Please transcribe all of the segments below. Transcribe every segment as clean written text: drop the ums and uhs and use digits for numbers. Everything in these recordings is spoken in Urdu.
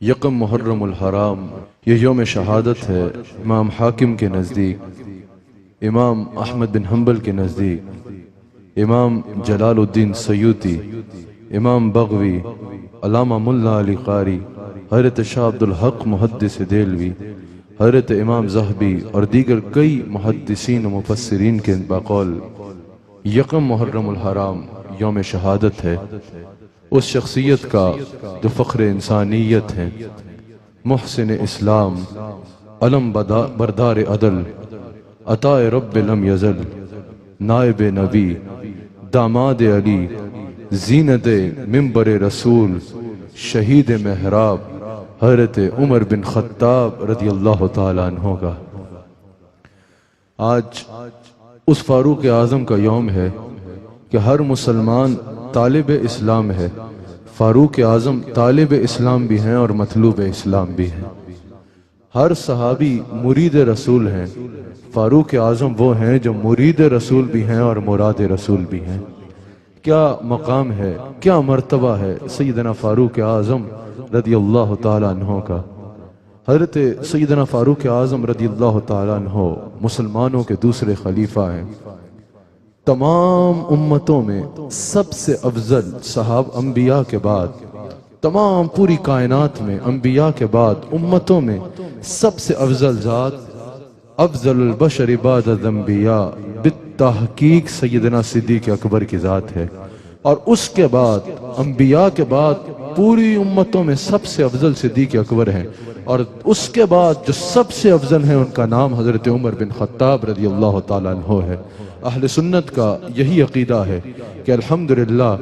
یکم محرم الحرام، یہ یوم شہادت ہے امام حاکم کے نزدیک، امام احمد بن حنبل کے نزدیک، امام جلال الدین سیوطی، امام بغوی، علامہ ملا علی قاری، حضرت شاہ عبد الحق محدث دہلوی، حضرت امام زہبی اور دیگر کئی محدثین و مفسرین کے بقول یکم محرم الحرام یوم شہادت ہے اس شخصیت کا جو فخر انسانیت ہے، محسن اسلام، علم بردار عدل، عطا رب لم یزل، نائب نبی، داماد علی، زینت منبر رسول، شہید محراب، حضرت عمر بن خطاب رضی اللہ تعالیٰ عنہ کا آج اس فاروق اعظم کا یوم ہے کہ ہر مسلمان طالب اسلام ہے۔ فاروق اعظم طالب اسلام بھی ہیں اور مطلوب اسلام بھی ہیں۔ ہر صحابی مرید رسول ہیں، فاروق اعظم وہ ہیں جو مرید رسول بھی ہیں اور مراد رسول بھی ہیں۔ کیا مقام ہے، کیا مرتبہ ہے سیدنا فاروق اعظم رضی اللہ تعالیٰ عنہ کا۔ حضرت سیدنا فاروق اعظم رضی اللہ تعالیٰ عنہ مسلمانوں کے دوسرے خلیفہ ہیں۔ تمام امتوں میں سب سے افضل انبیاء کے بعد، تمام پوری کائنات میں انبیاء کے بعد امتوں میں سب سے افضل ذات، افضل البشر بعد الانبیاء بالتحقیق سیدنا صدیق اکبر کی ذات ہے، اور اس کے بعد انبیاء کے بعد پوری امتوں میں سب سے افضل صدیق اکبر ہیں، اور اس کے بعد جو سب سے افضل ہیں ان کا نام حضرت عمر بن خطاب رضی اللہ تعالیٰ عنہ ہے۔ اہل سنت کا یہی عقیدہ ہے کہ الحمدللہ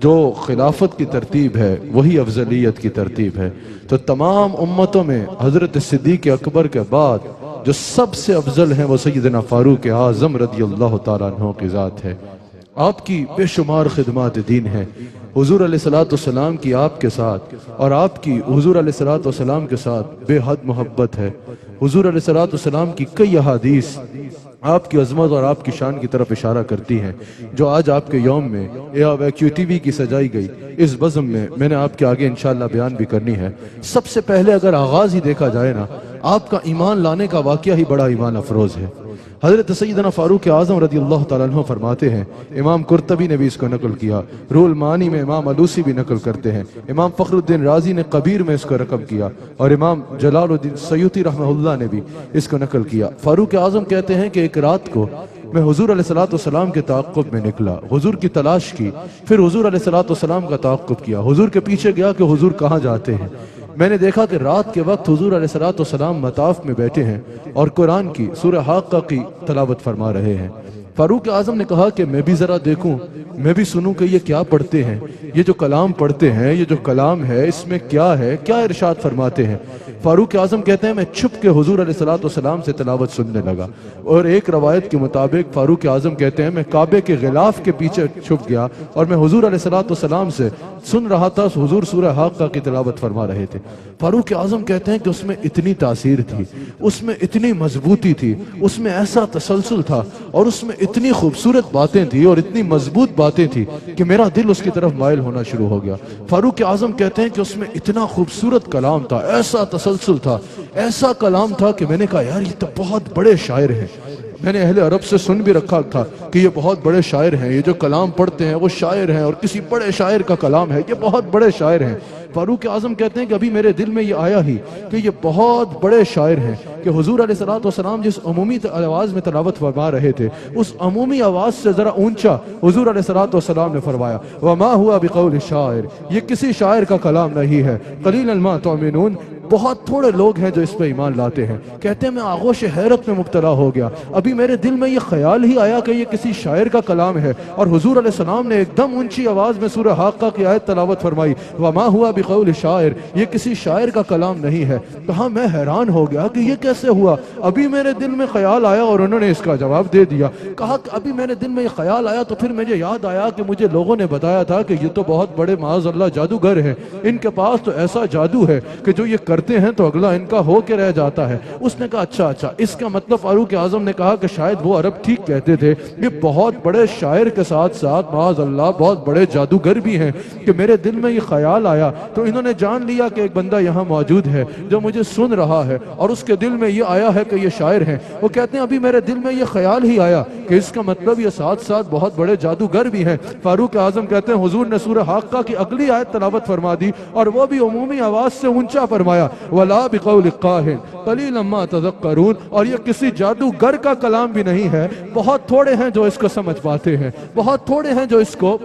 جو خلافت کی ترتیب ہے وہی افضلیت کی ترتیب ہے، تو تمام امتوں میں حضرت صدیق اکبر کے بعد جو سب سے افضل ہیں وہ سیدنا فاروق اعظم رضی اللہ تعالیٰ عنہ کی ذات ہے۔ آپ کی بے شمار خدمات دین ہیں، حضور علیہ السلام کی آپ کے ساتھ اور آپ کی حضور علیہ السلام کے ساتھ بے حد محبت ہے۔ حضور علیہ السلام کی کئی احادیث آپ کی عظمت اور آپ کی شان کی طرف اشارہ کرتی ہیں، جو آج آپ کے یوم میں QTV کی سجائی گئی اس بزم میں نے آپ کے آگے انشاءاللہ بیان بھی کرنی ہے۔ سب سے پہلے اگر آغاز ہی دیکھا جائے نا، آپ کا ایمان لانے کا واقعہ ہی بڑا ایمان افروز ہے۔ حضرت سیدنا فاروق اعظم رضی اللہ تعالیٰ عنہ فرماتے ہیں، امام قرطبی نے بھی اس کو نقل کیا، روح المعانی میں امام علوسی بھی نقل کرتے ہیں، امام فخر الدین رازی نے کبیر میں اس کو رقم کیا، اور امام جلال الدین سیوطی رحمہ اللہ نے بھی اس کو نقل کیا۔ فاروق اعظم کہتے ہیں کہ ایک رات کو میں حضور علیہ السلام کے تعاقب میں نکلا، حضور کی تلاش کی، پھر حضور علیہ السلام کا تعاقب کیا، حضور کے پیچھے گیا کہ حضور کہاں جاتے ہیں۔ میں نے دیکھا کہ رات کے وقت حضور علیہ السلام مطاف میں بیٹھے ہیں اور قرآن کی سورہ حاقہ کی تلاوت فرما رہے ہیں۔ فاروق اعظم نے کہا کہ میں بھی ذرا دیکھوں، میں بھی سنوں کہ یہ کیا پڑھتے ہیں، یہ جو کلام پڑھتے ہیں، یہ جو کلام ہے اس میں کیا ہے، کیا ارشاد فرماتے ہیں۔ فاروق اعظم کہتے ہیں میں چھپ کے حضور علیہ السلام سے تلاوت سننے لگا، اور ایک روایت کے مطابق فاروق اعظم کہتے ہیں میں کعبے کے غلاف کے پیچھے چھپ گیا اور میں حضور علیہ السلام سے سن رہا تھا، حضور سورہ حاقہ کی تلاوت فرما رہے تھے۔ فاروق اعظم کہتے ہیں کہ اس میں اتنی تاثیر تھی، اس میں اتنی مضبوطی تھی، اس میں ایسا تسلسل تھا، اور اس میں اتنی خوبصورت باتیں تھی اور اتنی مضبوط باتیں تھی کہ میرا دل اس کی طرف مائل ہونا شروع ہو گیا۔ فاروق اعظم کہتے ہیں کہ اس میں اتنا خوبصورت کلام تھا، ایسا تسلسل تھا، ایسا کلام تھا کہ میں نے کہا یار یہ تو بہت بڑے شاعر ہیں۔ میں نے اہل عرب سے سن بھی رکھا تھا کہ یہ بہت بڑے شاعر ہیں، یہ جو کلام پڑھتے ہیں وہ شاعر ہیں، اور کسی بڑے شاعر کا کلام ہے، یہ بہت بڑے شاعر ہیں۔ فاروق اعظم کہتے ہیں کہ ابھی میرے دل میں یہ آیا ہی کہ یہ بہت بڑے شاعر ہیں، کہ حضور علیہ السلام جس عمومی آواز میں تلاوت فرما رہے تھے اس عمومی آواز سے ذرا اونچا حضور علیہ السلام نے فرمایا وَمَا هُوَ بِقَوْلِ شَاعِرٍ، یہ کسی شاعر کا کلام نہیں ہے، قَلِيلًا مَا تُؤْمِنُونَ، بہت تھوڑے لوگ ہیں جو اس پہ ایمان لاتے ہیں۔ کہتے ہیں میں آغوش حیرت میں مبتلا ہو گیا، ابھی میرے دل میں یہ خیال ہی آیا کہ یہ کسی شاعر کا کلام ہے، اور حضور علیہ السلام نے ایک دم اونچی آواز میں سورہ حاقہ کی آیت تلاوت فرمائی وَمَا هُوَ بِقَوْلِ شَاعِرٍ، یہ کسی شاعر کا کلام نہیں ہے۔ کہا میں حیران ہو گیا کہ یہ کیسے ہوا، ابھی میرے دل میں خیال آیا اور انہوں نے اس کا جواب دے دیا۔ کہا کہ ابھی میرے دل میں یہ خیال آیا تو پھر مجھے یاد آیا کہ مجھے لوگوں نے بتایا تھا کہ یہ تو بہت بڑے معاذ اللہ جادوگر ہیں، ان کے پاس تو ایسا جادو ہے کہ جو یہ کرتے ہیں تو اگلا ان کا ہو کے رہ جاتا ہے۔ اس نے کہا اچھا اس کا مطلب فاروق اعظم نے کہا کہ شاید وہ عرب ٹھیک کہتے تھے، یہ بہت بڑے شاعر کے ساتھ ساتھ معاذ اللہ بہت بڑے جادوگر بھی ہیں کہ میرے دل میں یہ خیال آیا تو انہوں نے جان لیا کہ ایک بندہ یہاں موجود ہے جو مجھے سن رہا ہے اور اس کے دل میں یہ آیا ہے کہ یہ شاعر ہیں۔ وہ کہتے ہیں ابھی میرے دل میں یہ خیال ہی آیا کہ اس کا مطلب یہ ساتھ ساتھ بہت بڑے جادوگر بھی ہیں۔ فاروق اعظم کہتے ہیں حضور نے سورہ حاقہ کی اگلی آیت تلاوت فرما دی اور وہ بھی عمومی آواز سے اونچا فرمایا وَلَا بِقَوْلِ قَاهِنٍ قَلِيلًا مَا تَذَكَّرُونَ، اور یہ کسی جادوگر کا کلام بھی نہیں ہے، بہت تھوڑے ہیں جو اس کو سمجھ پاتے ہیں، بہت تھوڑے ہیں جو اس کو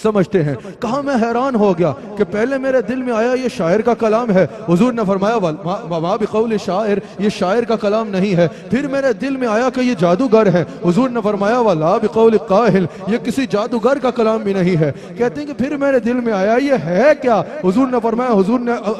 سمجھتے ہیں۔ کہا میں حیران ہو گیا کہ پہلے میرے دل میں آیا یہ شاعر کا کلام ہے، حضور نے فرمایا وَمَا بِقَوْلِ شاعر، یہ شاعر کا کلام نہیں ہے۔ پھر میرے دل میں آیا کہ یہ جادوگر ہے، حضور نے فرمایا وَلَا بِقَوْلِ قَاهِنٍ، یہ کسی جادوگر کا کلام بھی نہیں ہے۔ کہتے ہیں کہ پھر میرے دل میں آیا یہ ہے کیا؟ حضور نے فرمایا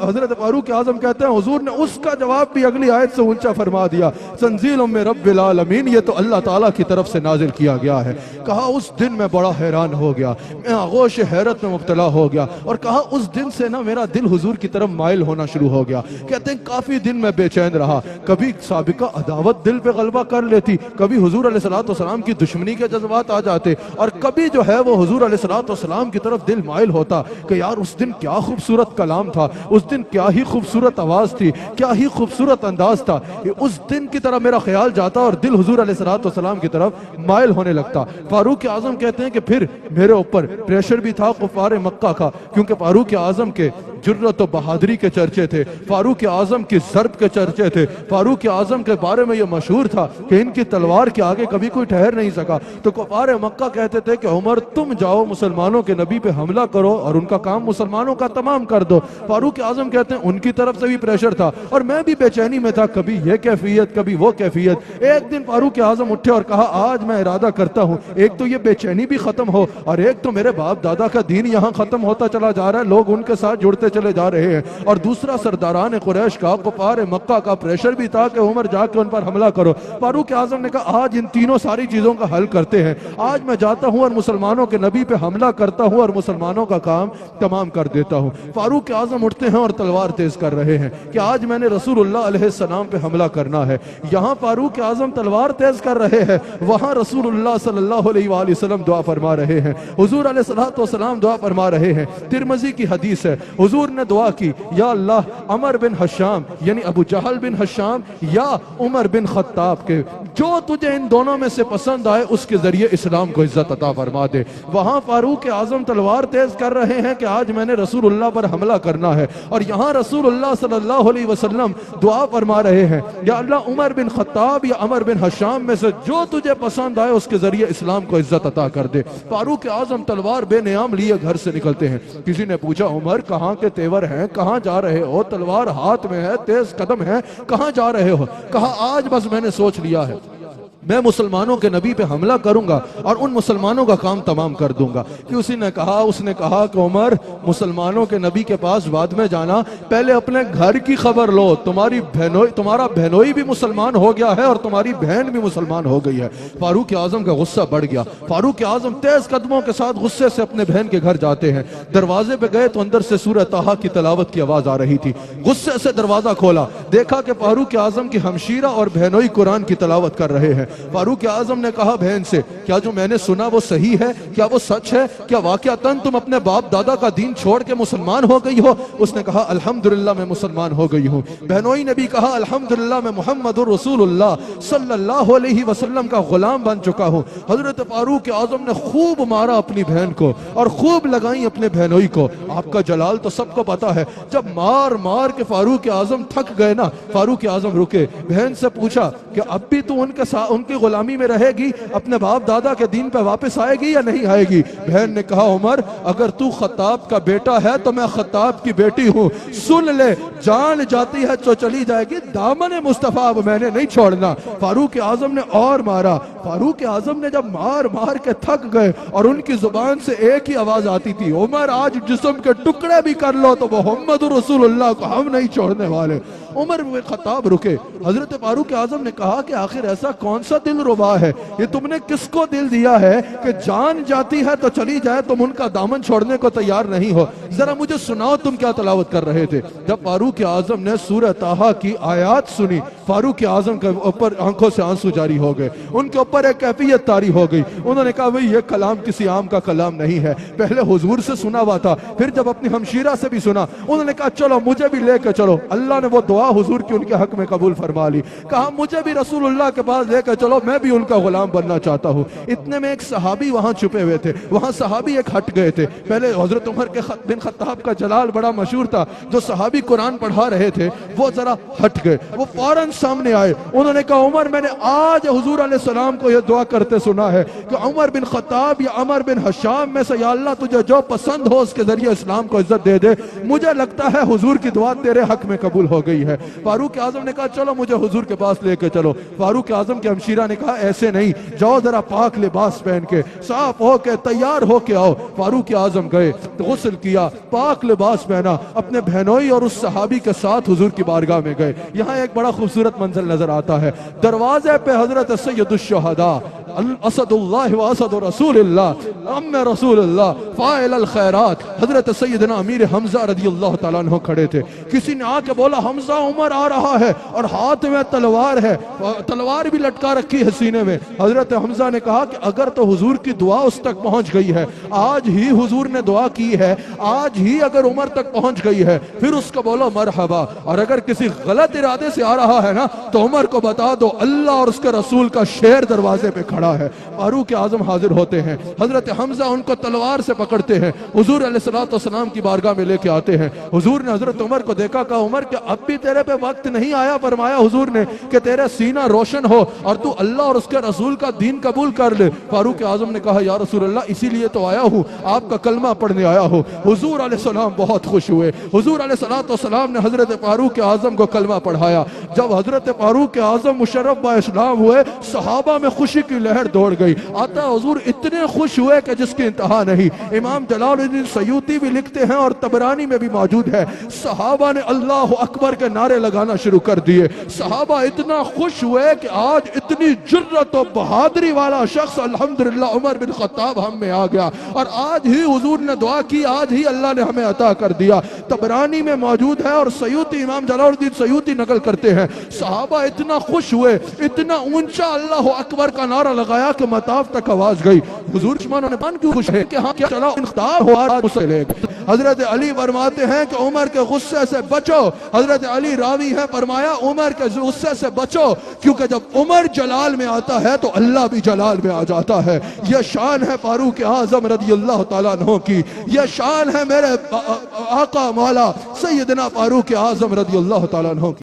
حضرت فاروق اعظم کہتے ہیں حضور نے اس کا جواب بھی اگلی آیت سے اونچا فرما دیا تنزیل من رب العالمین، یہ تو اللہ تعالیٰ کی طرف سے نازل کیا گیا ہے۔ کہا اس دن میں بڑا حیران ہو گیا، میں آغوش حیرت میں مبتلا ہو گیا، اور کہا اس دن سے نا میرا دل حضور کی طرف مائل ہونا شروع ہو گیا۔ کہتے ہیں کافی دن میں بے چین رہا، کبھی سابقہ عداوت دل پہ غلبہ کر لیتی، کبھی حضور علیہ السلام کی دشمنی کے جذبات آ جاتے، اور کبھی جو ہے وہ حضور علیہ السلام کی طرف دل مائل ہوتا کہ یار اس دن کیا خوبصورت کلام تھا، اس دن کیا ہی خوبصورت آواز تھی، کیا ہی خوبصورت انداز تھا، اس دن کی طرف میرا خیال جاتا اور دل حضور علیہ السلام کی طرف مائل ہونے لگتا۔ فاروق اعظم کہتے ہیں کہ پھر میرے اوپر پریشر بھی تھا کفار مکہ کا، کیونکہ فاروق اعظم کے جرت و بہادری کے چرچے تھے، فاروق اعظم کی ضرب کے چرچے تھے، فاروق اعظم کے بارے میں یہ مشہور تھا کہ ان کی تلوار کے آگے کبھی کوئی ٹھہر نہیں سکا۔ تو کفار مکہ کہتے تھے کہ عمر تم جاؤ مسلمانوں کے نبی پہ حملہ کرو اور ان کا کام مسلمانوں کا تمام کر دو۔ فاروق اعظم کہتے ہیں ان کی طرف سے بھی پریشر تھا اور میں بھی بے چینی میں تھا، کبھی یہ کیفیت کبھی وہ کیفیت۔ ایک دن فاروق اعظم اٹھے اور کہا آج میں ارادہ کرتا ہوں ایک تو یہ بے چینی بھی ختم ہو اور ایک تو میرے باپ دادا کا دین یہاں ختم ہوتا چلا جا رہا ہے، لوگ ان کے ساتھ جڑتے چلے جا رہے ہیں، اور دوسرا سرداران قریش کا کفار مکہ کا پریشر بھی تھا کہ عمر جا کے ان پر حملہ کرو۔ فاروق اعظم نے کہا آج ان تینوں ساری چیزوں کا حل کرتے ہیں، آج میں جاتا ہوں اور مسلمانوں کے نبی پہ حملہ کرتا ہوں اور مسلمانوں کا کام تمام کر دیتا ہوں۔ فاروق اعظم اٹھتے ہیں اور تلوار تیز کر رہے ہیں کہ آج میں نے رسول اللہ علیہ السلام پہ حملہ کرنا ہے۔ یہاں فاروق اعظم تلوار تیز کر رہے ہیں، وہاں رسول اللہ صلی اللہ علیہ وآلہ وسلم دعا فرما رہے ہیں، حضور علیہ السلام دعا فرما رہے ہیں۔ ترمذی کی حدیث ہے، حضور نے دعا کی یا اللہ عمر بن حشام یعنی ابو جہل بن حشام یا عمر بن خطاب کے جو تجھے ان دونوں میں سے پسند آئے اس کے ذریعے اسلام کو عزت عطا فرما دے۔ وہاں فاروق اعظم تلوار تیز کر رہے ہیں کہ آج میں نے رسول اللہ پر حملہ کرنا ہے، اور یہاں رسول اللہ صلی اللہ علیہ وسلم دعا فرما رہے ہیں یا اللہ عمر بن خطاب یا عمر بن حشام میں سے جو تجھے پسند آئے اس کے ذریعے اسلام کو عزت عطا کر دے۔ فاروق اعظم تلوار بے نیام لیے گھر سے نکلتے ہیں۔ کسی نے پوچھا عمر کہاں کے تیور ہیں، کہاں جا رہے ہو؟ تلوار ہاتھ میں ہے، تیز قدم ہے، کہاں جا رہے ہو؟ کہا آج بس میں نے سوچ لیا ہے میں مسلمانوں کے نبی پہ حملہ کروں گا اور ان مسلمانوں کا کام تمام کر دوں گا۔ کہ اس نے کہا کہ عمر مسلمانوں کے نبی کے پاس بعد میں جانا، پہلے اپنے گھر کی خبر لو، تمہارا بہنوئی بھی مسلمان ہو گیا ہے اور تمہاری بہن بھی مسلمان ہو گئی ہے۔ فاروق اعظم کا غصہ بڑھ گیا، فاروق اعظم تیز قدموں کے ساتھ غصے سے اپنے بہن کے گھر جاتے ہیں۔ دروازے پہ گئے تو اندر سے سورہ طٰہٰ کی تلاوت کی آواز آ رہی تھی، غصے سے دروازہ کھولا، دیکھا کہ فاروق اعظم کی ہمشیرہ اور بہنوئی قرآن کی تلاوت کر رہے ہیں۔ فاروق اعظم نے کہا بہن سے کیا جو میں نے سنا وہ صحیح ہے؟ کیا وہ سچ ہے؟ کیا واقعتاً تم اپنے باپ دادا کا دین چھوڑ کے مسلمان ہو گئی ہو؟ اس نے کہا الحمدللہ میں مسلمان ہو گئی ہوں۔ بہنوئی نے بھی کہا الحمدللہ میں محمد رسول اللہ صلی اللہ علیہ وسلم کا غلام بن چکا ہوں۔ حضرت فاروق اعظم نے خوب مارا اپنی بہن کو اور خوب لگائیں اپنے بہنوئی کو۔ آپ کا جلال تو سب کو پتا ہے، جب مار مار کے فاروق اعظم تھک گئے نا، فاروق اعظم رکے، بہن سے پوچھا کہ اب بھی تو ان کی غلامی میں رہے گی، اپنے باپ دادا کے دین پہ واپس آئے گی یا نہیں آئے گی؟ بہن نے کہا عمر اگر تو خطاب کا بیٹا ہے تو میں خطاب کی بیٹی ہوں، سن لے جان جاتی ہے تو چلی جائے گی، دامن مصطفیٰ اب میں نے نہیں چھوڑنا۔ فاروق اعظم نے اور مارا، فاروق اعظم نے جب مار مار کے تھک گئے اور ان کی زبان سے ایک ہی آواز آتی تھی عمر آج جسم کے ٹکڑے بھی کر لو تو محمد رسول اللہ کو ہم نہیں چھوڑنے والے۔ عمر بن خطاب رکے. حضرت فاروق اعظم نے کہا کہ آخر ایسا کون سا دل ربا ہے، یہ تم نے کس کو دل دیا ہے کہ جان جاتی ہے تو چلی جائے، تم ان کا دامن چھوڑنے کو تیار نہیں ہو؟ ذرا مجھے سناؤ تم کیا تلاوت کر رہے تھے. جب فاروق اعظم نے سورہ طٰہٰ کی آیات سنی، فاروق اعظم کے اوپر آنکھوں سے آنسو جاری ہو گئے، ان کے اوپر ایک کیفیت طاری ہو گئی. انہوں نے کہا بھئی یہ کلام کسی عام کا کلام نہیں ہے، پہلے حضور سے سنا ہوا تھا، پھر جب اپنی ہمشیرہ سے بھی سنا، انہوں نے کہا چلو مجھے بھی لے کے چلو. اللہ نے وہ دعا حضور کی ان کے حق میں قبول فرما لی. کہا مجھے بھی رسول اللہ کے پاس لے کے چلو، میں بھی ان کا غلام بننا چاہتا ہوں. اتنے میں ایک صحابی وہاں چھپے ہوئے تھے، وہاں صحابی ایک ہٹ گئے تھے. پہلے حضرت عمر کے بن خطاب کا جلال بڑا مشہور تھا، جو صحابی قرآن پڑھا رہے تھے وہ ذرا ہٹ گئے. وہ فوراً سامنے آئے. انہوں نے کہا عمر میں نے آج حضور علیہ السلام کو یہ دعا کرتے سنا ہے کہ عمر بن خطاب یا عمر بن حشام میں سے یا اللہ تجھے جو پسند ہو اس کے ذریعے اسلام کو عزت دے دے. مجھے لگتا ہے حضور کی دعا تیرے حق میں قبول ہو گئی ہے. فاروق اعظم نے کہا چلو مجھے حضور کے پاس لے کے چلو. فاروق اعظم کے ہمشیرہ نے کہا ایسے نہیں، جاؤ ذرا پاک لباس پہن کے صاف ہو کے تیار ہو کے آؤ. فاروق اعظم گئے، غسل کیا، پاک لباس پہنا، اپنے بہنوئی اور اس صحابی کے ساتھ حضور کی بارگاہ میں گئے. یہاں ایک بڑا خوبصورت منظر نظر آتا ہے. دروازے پہ حضرت سید الشہداء اسد اللہ و اسد رسول اللہ ام رسول اللہ فاعل الخیرات حضرت سیدنا امیر حمزہ رضی اللہ تعالیٰ عنہ کھڑے تھے. کسی نے آ کے بولا حمزہ عمر آ رہا ہے اور ہاتھ میں تلوار ہے، تلوار بھی لٹکا رکھی ہے سینے میں. حضرت حمزہ نے کہا کہ اگر تو حضور کی دعا اس تک پہنچ گئی ہے، آج ہی حضور نے دعا کی ہے، آج ہی اگر عمر تک پہنچ گئی ہے، پھر اس کو بولو مرحبا. اور اگر کسی غلط ارادے سے آ رہا ہے نا تو عمر کو بتا دو اللہ اور اس کے رسول کا شیر دروازے پہ کھڑا ہے. فاروق اعظم حاضر ہوتے ہیں، حضرت حمزہ ان کو تلوار سے پکڑتے ہیں، حضور علیہ السلام کی بارگاہ میں لے کے آتے ہیں. حضور نے حضرت عمر کو دیکھا، کہا عمر کہ اب بھی تیرے پہ وقت نہیں آیا؟ فرمایا حضور نے کہ تیرا سینہ روشن ہو اور تو اللہ اور اس کے رسول کا دین قبول کر لے. فاروق اعظم نے کہا یا رسول اللہ اسی لیے تو آیا ہوں، آپ کا کلمہ پڑھنے آیا ہوں. حضور علیہ السلام بہت خوش ہوئے. حضور علیہ السلام نے حضرت فاروق اعظم کو کلمہ پڑھایا. جب حضرت فاروق اعظم مشرف با اسلام ہوئے، صحابہ میں خوشی کی لہر دوڑ گئی. آتا حضور اتنے خوش ہوئے کہ جس کی انتہا نہیں. امام جلال الدین سیوطی بھی لکھتے ہیں اور طبرانی میں بھی موجود ہے، صحابہ نے اللہ اکبر کے نعرے لگانا شروع کر دیے. صحابہ اتنا خوش ہوئے کہ آج اتنی جرت و بہادری والا شخص الحمدللہ عمر بن خطاب ہم میں آ گیا، اور آج ہی حضور نے دعا کی، آج ہی اللہ نے ہمیں عطا کر دیا. طبرانی میں موجود ہے اور سیوطی امام جلال الدین سیوطی نقل کرتے ہیں. صحابہ اتنا خوش ہوئے، اتنا اونچا اللہ اکبر کا نعرہ لگایا کہ مطاف تک آواز گئی. حضور شمانوں نے مان کیوں خوش ہے کہ ہاں کیا چلا انختار ہوا اسے لے گئے. حضرت علی فرماتے ہیں کہ عمر کے غصے سے بچو. حضرت علی راوی ہے، فرمایا عمر کے غصے سے بچو کیونکہ جب عمر جلال میں آتا ہے تو اللہ بھی جلال میں آ جاتا ہے. یہ شان ہے فاروق اعظم رضی اللہ تعالیٰ عنہ کی، یہ شان ہے میرے آقا مولا سیدنا فاروق اعظم رضی اللہ تعالیٰ عنہ کی.